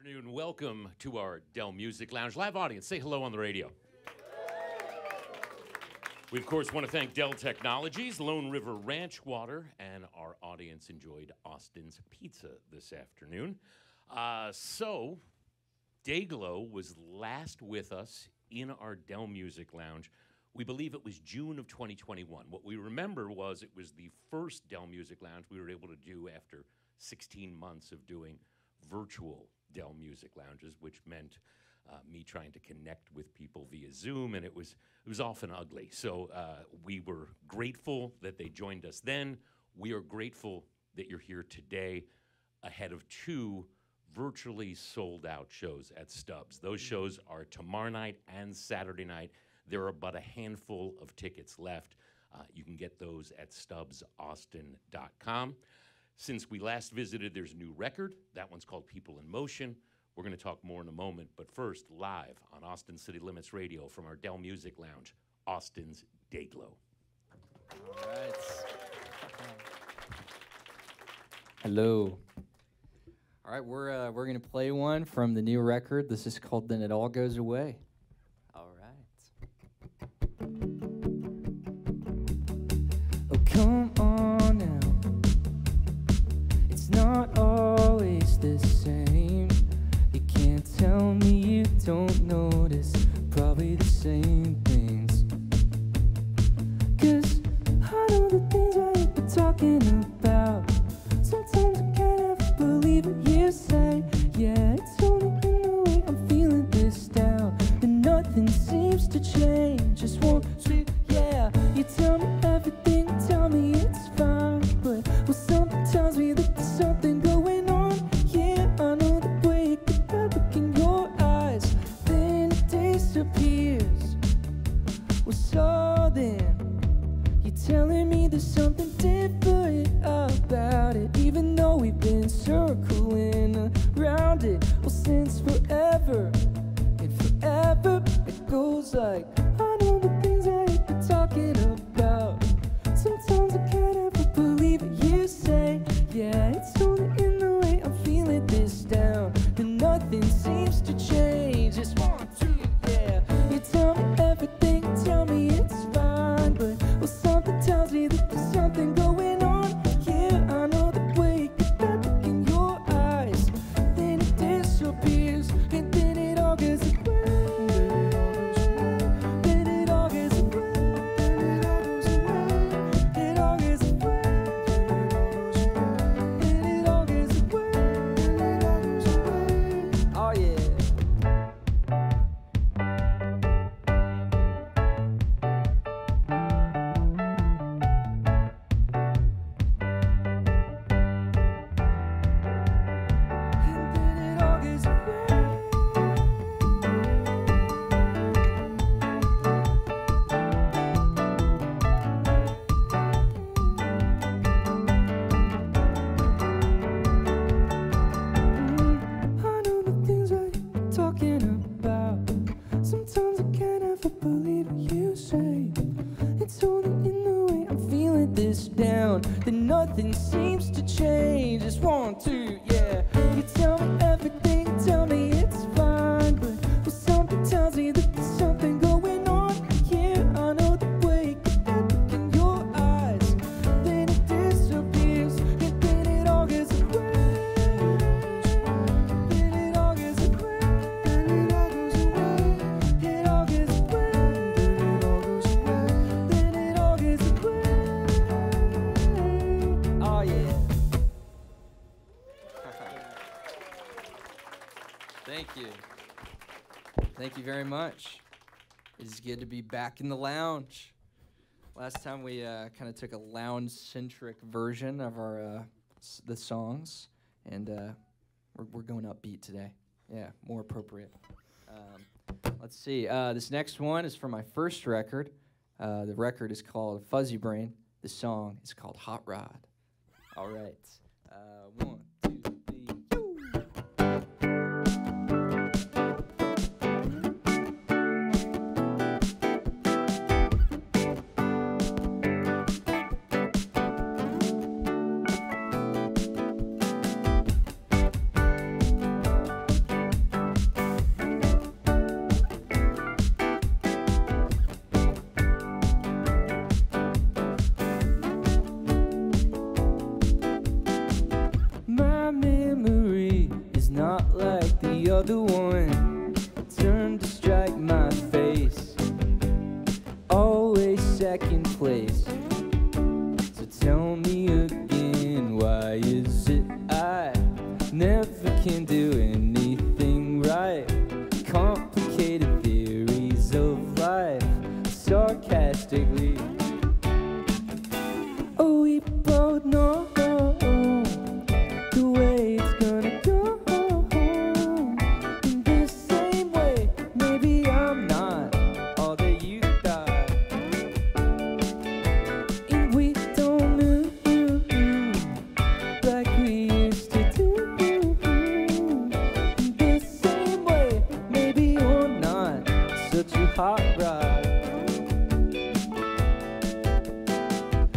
afternoon. Welcome to our Dell Music Lounge. Live audience, say hello on the radio. We, of course, want to thank Dell Technologies, Lone River Ranch Water, and our audience enjoyed Austin's Pizza this afternoon. So, Dayglow was last with us in our Dell Music Lounge. We believe it was June of 2021. What we remember was it was the first Dell Music Lounge we were able to do after 16 months of doing virtual Dell Music Lounges, which meant me trying to connect with people via Zoom, and it was often ugly. So we were grateful that they joined us then. We are grateful that you're here today ahead of two virtually sold out shows at Stubbs. Those shows are tomorrow night and Saturday night. There are but a handful of tickets left. You can get those at stubbsaustin.com. Since we last visited, there's a new record. That one's called People in Motion. We're going to talk more in a moment, but first, live on Austin City Limits Radio from our Dell Music Lounge, Austin's Dayglow. All right. Hello. All right, we're going to play one from the new record. This is called Then It All Goes Away. All right. Oh, come on now. It's not always the same. You can't tell me you don't notice probably the same things. 'Cause I know the things I've been talking about. Sometimes I can't ever believe what you say. Yeah, it's only in the way I'm feeling this down, and nothing seems to change. Just want to, yeah. You tell me everything, tell me it's fine, but well, something tells me that there's something going on. Yeah, I know the way you get that look in your eyes, then it disappears. Well, so then you're telling me there's something different about it, even though we've been circling around it. Well, since forever, and forever it goes like, I know the things that you've been talking about. Sometimes I can't ever believe what you say. Yeah, it's only in the way I'm feeling this down, and nothing seems to change. Just one, two, yeah. You tell me everything, tell me it's fine, but well, something tells me that there's something going on. Yeah, I know the way you get that look in your eyes, then it disappears, and then it all goes away. Then it all goes away. It all goes away. Then it all goes away. Oh yeah. And then it all goes away. I know the things that you're talking about. Sometimes I can't ever believe what you say. It's only in the way I'm feeling this down that nothing seems to change. Just one, two, yeah. You tell me everything, tell me it's fine, but well, something tells me that there's something going on. Yeah, I know the way you get that look in your eyes, then it disappears, and then it all goes away. Then it all goes away. Then it all goes away. It all goes away. Then it all goes away. Oh yeah. Thank you. Thank you very much. It is good to be back in the lounge. Last time we kind of took a lounge-centric version of our the songs, and we're going upbeat today. Yeah, more appropriate. Let's see. This next one is from my first record. The record is called Fuzzy Brain. The song is called Hot Rod. All right. 1, 2, 3, yo! other one turned to strike my face. Always second place. So tell me again, why is it I never can do anything right? Complicated theories of life, sarcastically. Oh, we both know the way it's gonna go. In the same way, maybe I'm not all that you thought. And we don't move like we used to do. In the same way, maybe you're not such a hot rod.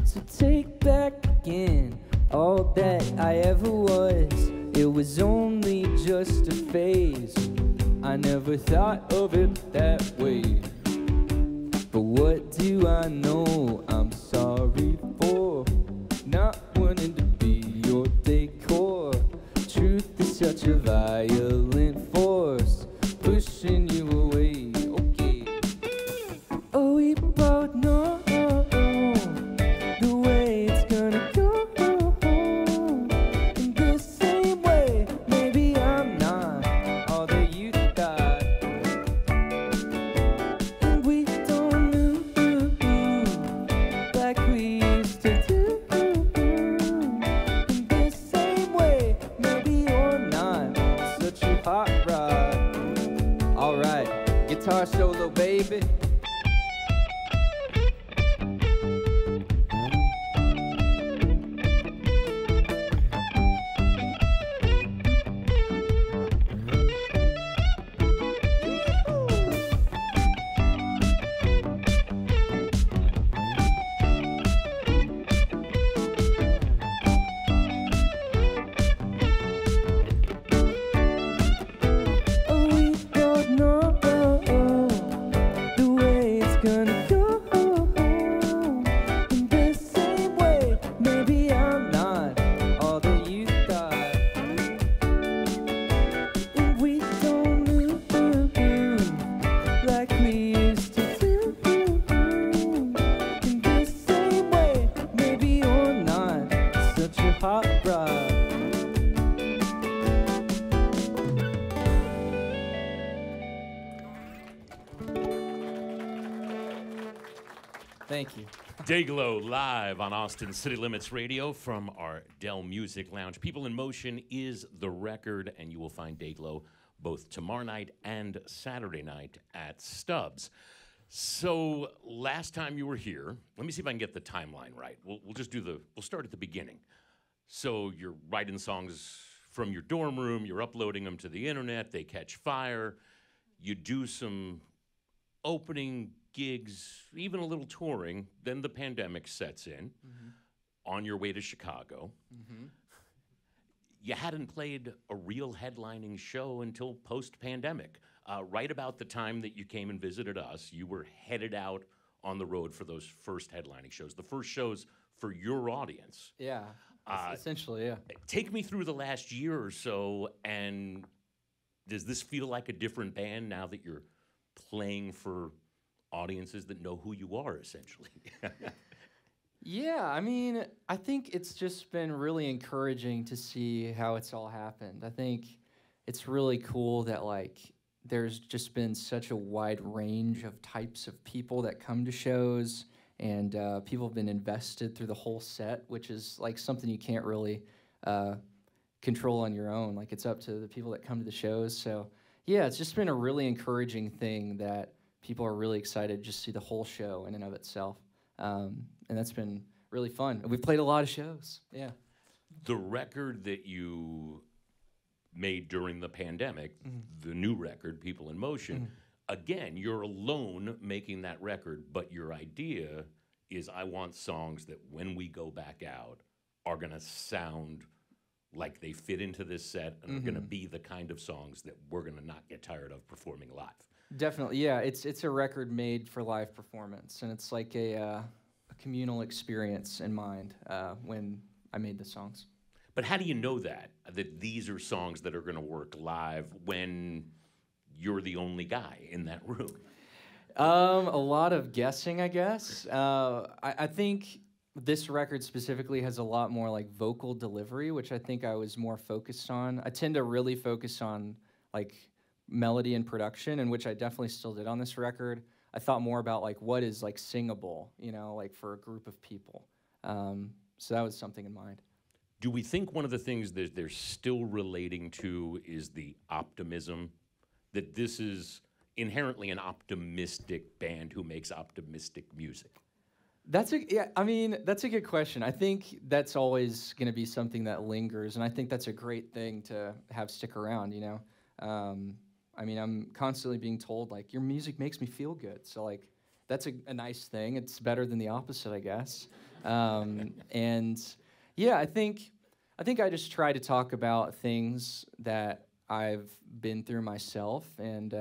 So take back again all that I ever was. It was only just a phase. I never thought of it that way. But what do I know? I'm sorry for not wanting to be your decor. Truth is such a violent force, pushing you away. Okay. Oh, we both know the way it's gonna go. In the same way, maybe I'm not all that you thought. And we don't move like we used to do. In the same way, maybe you're not such a hot rod. All right, guitar solo, baby. Oh, we both know the way it's gonna go. In the same way, maybe I'm not all that you thought. And we don't move like we used to do. In the same way, maybe you're not such a hot rod. Thank you. Dayglow live on Austin City Limits Radio from our Dell Music Lounge. People in Motion is the record, and you will find Dayglow both tomorrow night and Saturday night at Stubbs. So last time you were here, let me see if I can get the timeline right. We'll start at the beginning. So you're writing songs from your dorm room, you're uploading them to the internet, they catch fire, you do some opening gigs, even a little touring, then the pandemic sets in, on your way to Chicago. You hadn't played a real headlining show until post-pandemic. Right about the time that you came and visited us, you were headed out on the road for those first headlining shows, the first shows for your audience. Yeah, essentially, yeah. Take me through the last year or so, and does this feel like a different band now that you're playing for audiences that know who you are, essentially? Yeah, I mean, I think it's just been really encouraging to see how it's all happened. I think it's really cool that, like, there's just been such a wide range of types of people that come to shows, and people have been invested through the whole set, which is, like, something you can't really control on your own. Like, it's up to the people that come to the shows. So, yeah, it's just been a really encouraging thing that people are really excited to just see the whole show in and of itself. And that's been really fun. We've played a lot of shows, yeah. The record that you made during the pandemic, the new record, People in Motion, again, you're alone making that record, but your idea is I want songs that when we go back out are gonna sound like they fit into this set and are gonna be the kind of songs that we're gonna not get tired of performing live. Definitely, yeah. It's a record made for live performance, and it's like a communal experience in mind when I made the songs. But how do you know that these are songs that are going to work live when you're the only guy in that room? A lot of guessing, I guess. I think this record specifically has a lot more like vocal delivery, which I think I was more focused on. I tend to really focus on like melody and production, and which I definitely still did on this record. I thought more about like what is like singable, you know, like for a group of people. So that was something in mind. Do we think one of the things that they're still relating to is the optimism? That this is inherently an optimistic band who makes optimistic music? That's a good question. I think that's always going to be something that lingers, and I think that's a great thing to have stick around, you know? I'm constantly being told, like, your music makes me feel good, so, like, that's a nice thing. It's better than the opposite, I guess. And, yeah, I think I just try to talk about things that I've been through myself and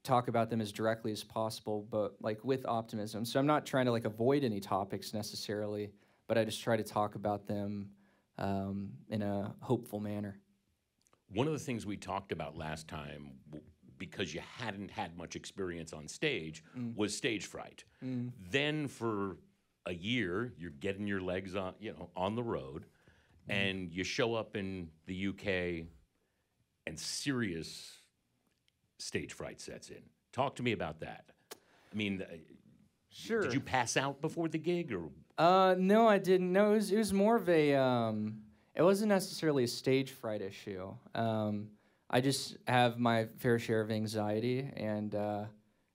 talk about them as directly as possible, but like with optimism. So I'm not trying to like avoid any topics necessarily, but I just try to talk about them in a hopeful manner. One of the things we talked about last time, because you hadn't had much experience on stage, was stage fright. Then for a year, you're getting your legs on the road, and you show up in the UK, and serious stage fright sets in. Talk to me about that. I mean, sure. Did you pass out before the gig, or? No, I didn't. No, it was more of a. It wasn't necessarily a stage fright issue. I just have my fair share of anxiety, and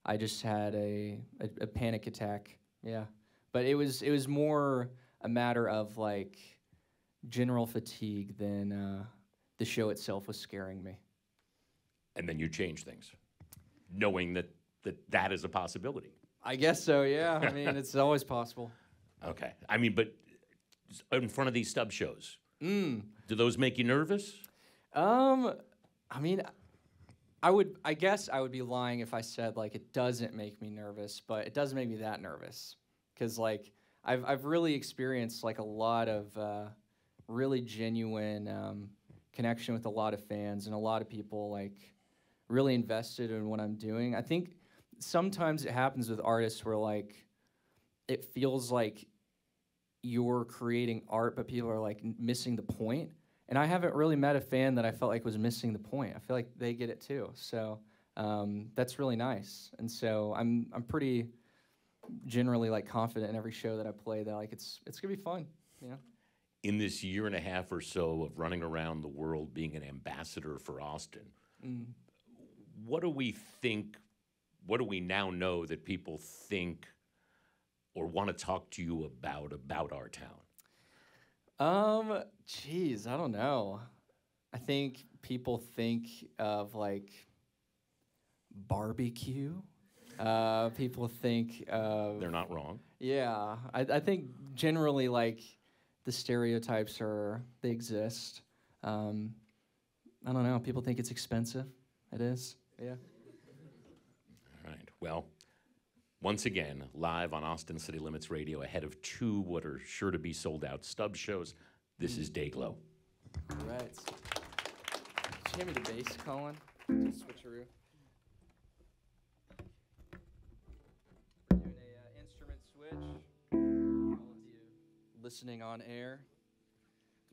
I just had a panic attack. Yeah, but it was more a matter of like general fatigue than the show itself was scaring me. And then you change things, knowing that is a possibility. I guess so, yeah. I mean, it's always possible. Okay. I mean, but in front of these stub shows, do those make you nervous? I mean, I guess I would be lying if I said, like, it doesn't make me nervous, but it doesn't make me that nervous. Because, like, I've really experienced, like, a lot of really genuine connection with a lot of fans and a lot of people, like, really invested in what I'm doing. I think sometimes it happens with artists where, like, it feels like you're creating art, but people are, like, missing the point. And I haven't really met a fan that I felt like was missing the point. I feel like they get it too. So that's really nice. And so I'm pretty generally, like, confident in every show that I play that, like, it's gonna be fun, you know? In this year and a half or so of running around the world being an ambassador for Austin, what do we think, what do we now know that people think or want to talk to you about our town? Geez, I don't know. I think people think of, like, barbecue. People think of... They're not wrong. Yeah. I think generally, like, the stereotypes they exist. I don't know. People think it's expensive. It is. Yeah. All right. Well, once again, live on Austin City Limits Radio, ahead of two what are sure to be sold out stub shows. This is Dayglow. All right. Did you hand me the bass, Colin? Switcheroo. We're doing a instrument switch. All of you listening on air.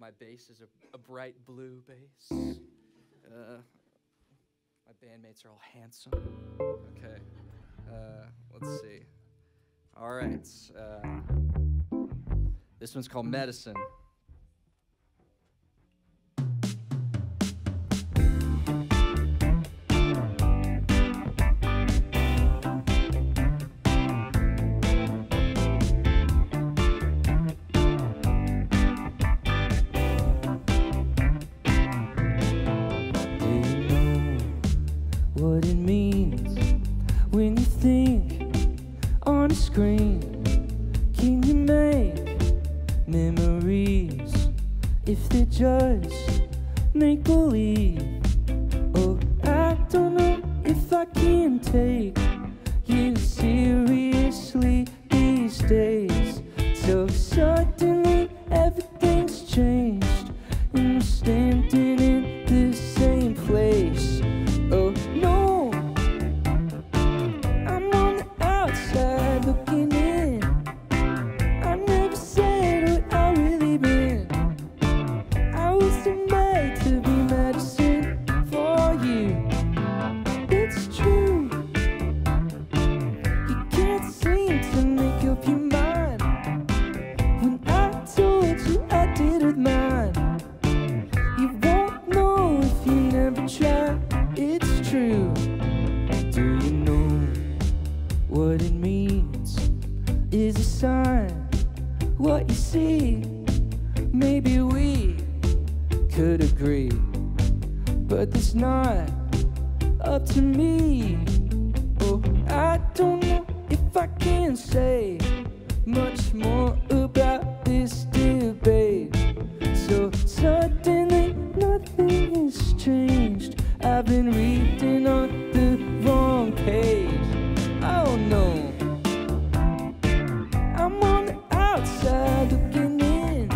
My bass is a bright blue bass. My bandmates are all handsome. Okay. Let's see. All right. This one's called Medicine. What it means when you think on a screen. Can you make memories if they're just make believe? Oh, I don't know if I can take you seriously these days. So suddenly everything's changed. could agree, but it's not up to me. Oh, I don't know if I can say much more about this debate. So suddenly nothing has changed. I've been reading on the wrong page. Oh no, I'm on the outside looking in.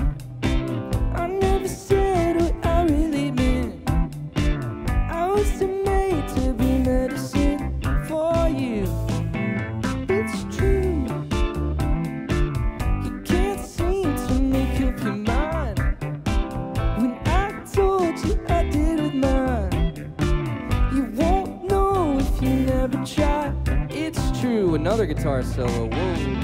I never said what I really meant. I was made to be medicine for you. It's true. You can't seem to make up your mind. When I told you I did with mine, you won't know if you never try. It's true. Another guitar solo. Whoa.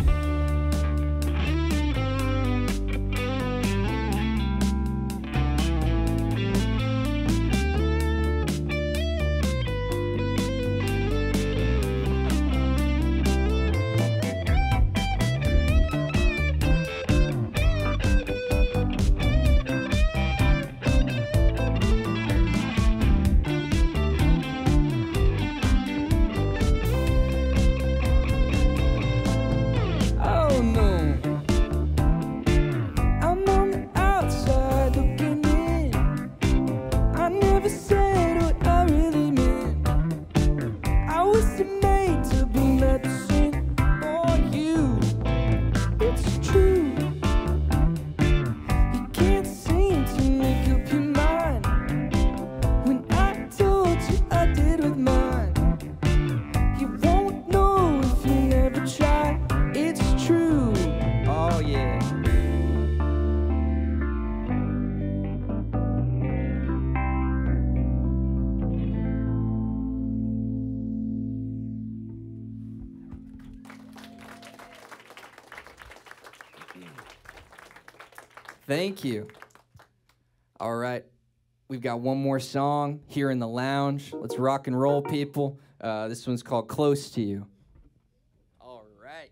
Oh no, I'm on the outside looking in. I never said what I really meant. I was made to be medicine for you. It's true. You can't seem to make up your mind. When I told you I did with mine, you won't know if you never try. It's true. Oh yeah. Thank you. All right. We've got one more song here in the lounge. Let's rock and roll, people. This one's called Close to You. All right.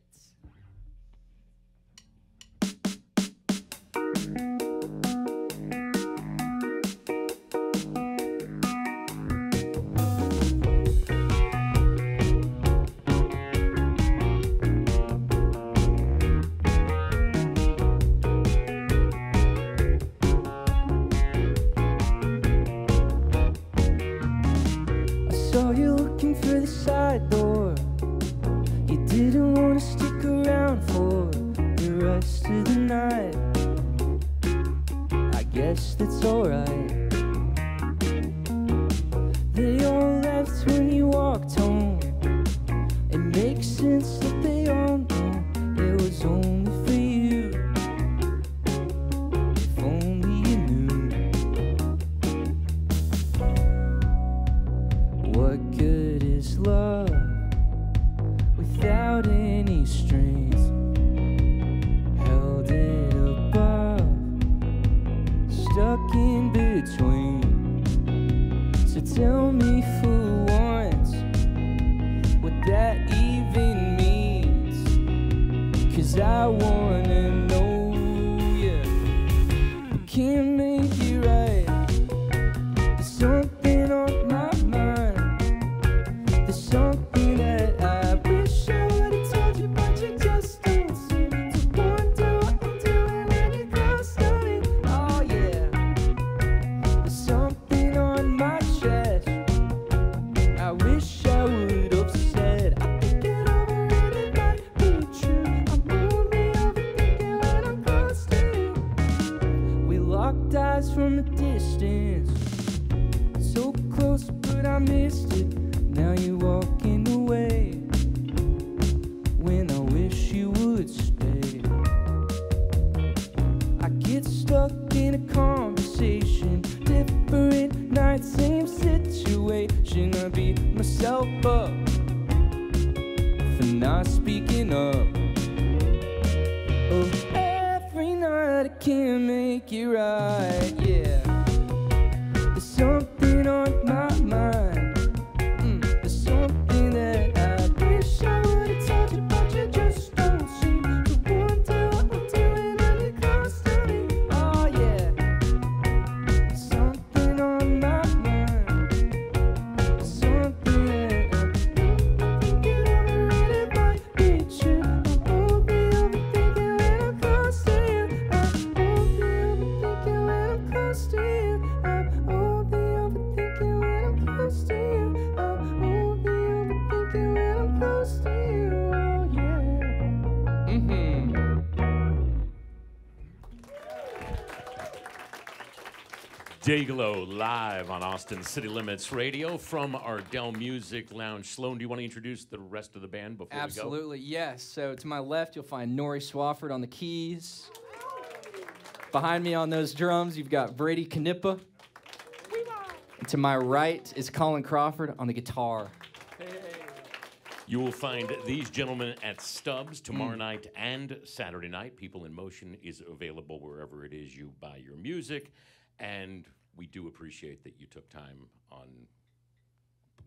I saw you looking for the side door. You didn't want to stick around for the rest of the night. I guess that's alright. They all left when you walked home. It makes sense that they all know it was only for you. If only you knew. What good is love without any strings? Held it above, stuck in between. So tell me for once what that even means. 'Cause I wanna know, yeah. I can't make it right. There's something on my mind. There's something that I wish I would've told you, but you just don't seem to wonder what I'm doing when you're close to me. Oh yeah. There's something on my chest. I wish I would've said. I think it over and it might be true. I'm only overthinking when I'm close to you. We locked eyes from a distance. So close, but I missed it. Now you're walking away when I wish you would stay. I get stuck in a conversation, different night, same situation. I beat myself up for not speaking up. Oh, every night I can't make it right, yeah. There's something on my mind. There's something that I close to you. I'm only overthinking when I'm close to you. I'm only overthinking when I'm close to you. Oh yeah. Dayglow live on Austin City Limits Radio from our Dell Music Lounge. Sloan, do you want to introduce the rest of the band before Absolutely, yes. So to my left, you'll find Nori Swafford on the keys. Behind me on those drums, you've got Brady Knippa. And to my right is Colin Crawford on the guitar. we go? You will find these gentlemen at Stubbs tomorrow night and Saturday night. People in Motion is available wherever it is you buy your music. And we do appreciate that you took time on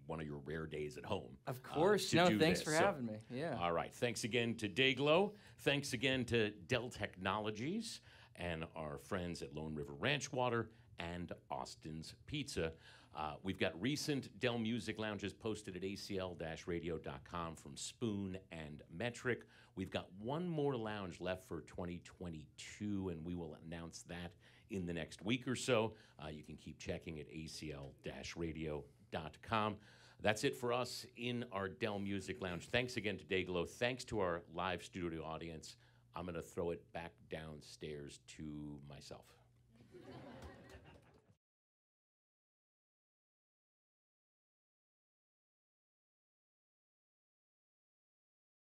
one of your rare days at home. Of course. To No, do thanks this. for having me. Yeah. All right. Thanks again to Dayglow. Thanks again to Dell Technologies and our friends at Lone River Ranch Water and Austin's Pizza. We've got recent Dell Music Lounges posted at acl-radio.com from Spoon and Metric. We've got one more lounge left for 2022, and we will announce that in the next week or so. You can keep checking at acl-radio.com. That's it for us in our Dell Music Lounge. Thanks again to Dayglow. Thanks to our live studio audience. I'm going to throw it back downstairs to myself.